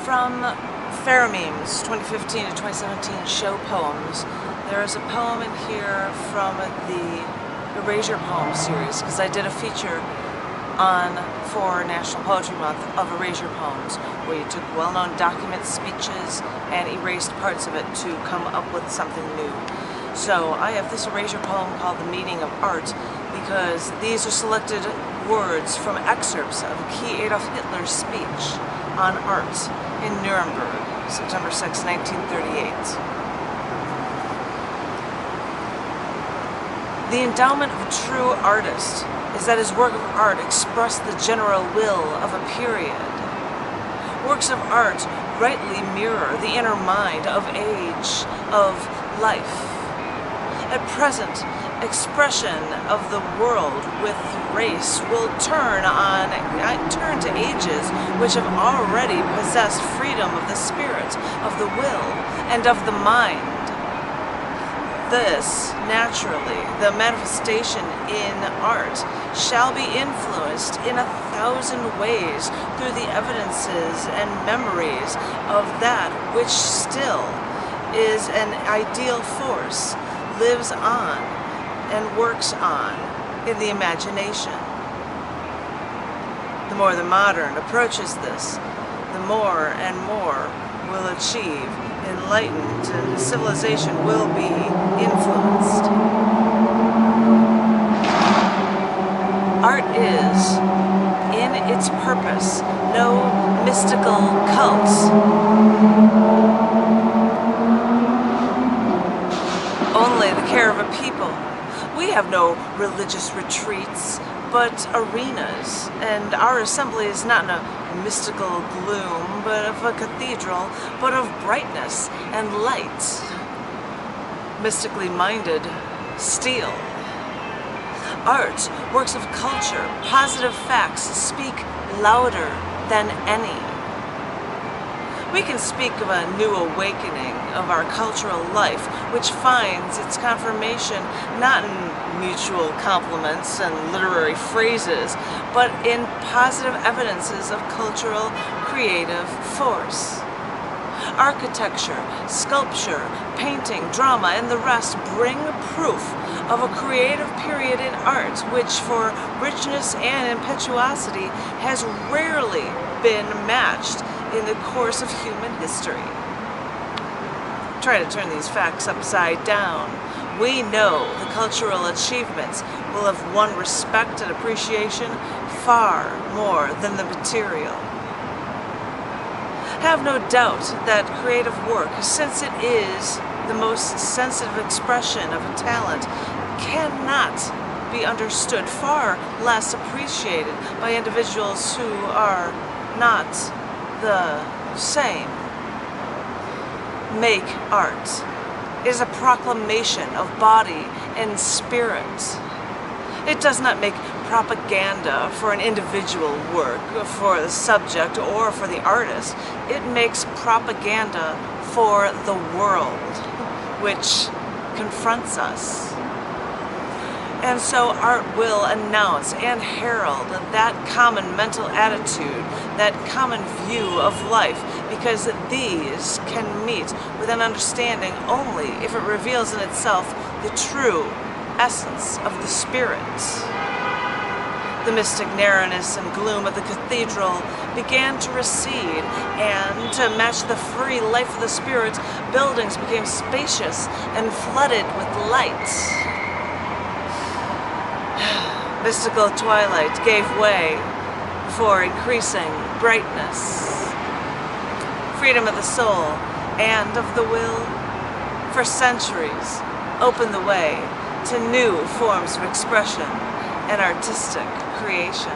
From Pheromemes 2015 to 2017 show poems, there is a poem in here from the Erasure poem series, because I did a feature for National Poetry Month of erasure poems, where you took well-known documents, speeches, and erased parts of it to come up with something new. So I have this erasure poem called The Meaning of Art, because these are selected words from excerpts of a key Adolf Hitler speech on art in Nuremberg, September 6, 1938. The endowment of a true artist is that his work of art express the general will of a period. Works of art rightly mirror the inner mind of age, of life. At present, expression of the world with race will turn to ages which have already possessed freedom of the spirit, of the will, and of the mind. This, naturally, the manifestation in art, shall be influenced in 1,000 ways through the evidences and memories of that which still is an ideal force, lives on and works on in the imagination. The more the modern approaches this, the more and more will achieve enlightened, and civilization will be influenced. Art is, in its purpose, no mystical cult. Only the care of a people. We have no religious retreats, but arenas, and our assembly is not in a mystical gloom, but of a cathedral, but of brightness and light. Mystically minded, steel. Art, works of culture, positive facts speak louder than any. We can speak of a new awakening of our cultural life, which finds its confirmation not in mutual compliments and literary phrases, but in positive evidences of cultural creative force. Architecture, sculpture, painting, drama, and the rest bring proof of a creative period in art which, for richness and impetuosity, has rarely been matched in the course of human history. Try to turn these facts upside down. We know the cultural achievements will have won respect and appreciation far more than the material. Have no doubt that creative work, since it is the most sensitive expression of a talent, cannot be understood, far less appreciated by individuals who are not the same. Make art. It is a proclamation of body and spirit. It does not make propaganda for an individual work, for the subject, or for the artist. It makes propaganda for the world, which confronts us. And so art will announce and herald that common mental attitude, that common view of life, because these can meet with an understanding only if it reveals in itself the true essence of the spirit. The mystic narrowness and gloom of the cathedral began to recede, and to match the free life of the spirit, buildings became spacious and flooded with light. Mystical twilight gave way for increasing brightness. Freedom of the soul and of the will, for centuries, opened the way to new forms of expression and artistic creation.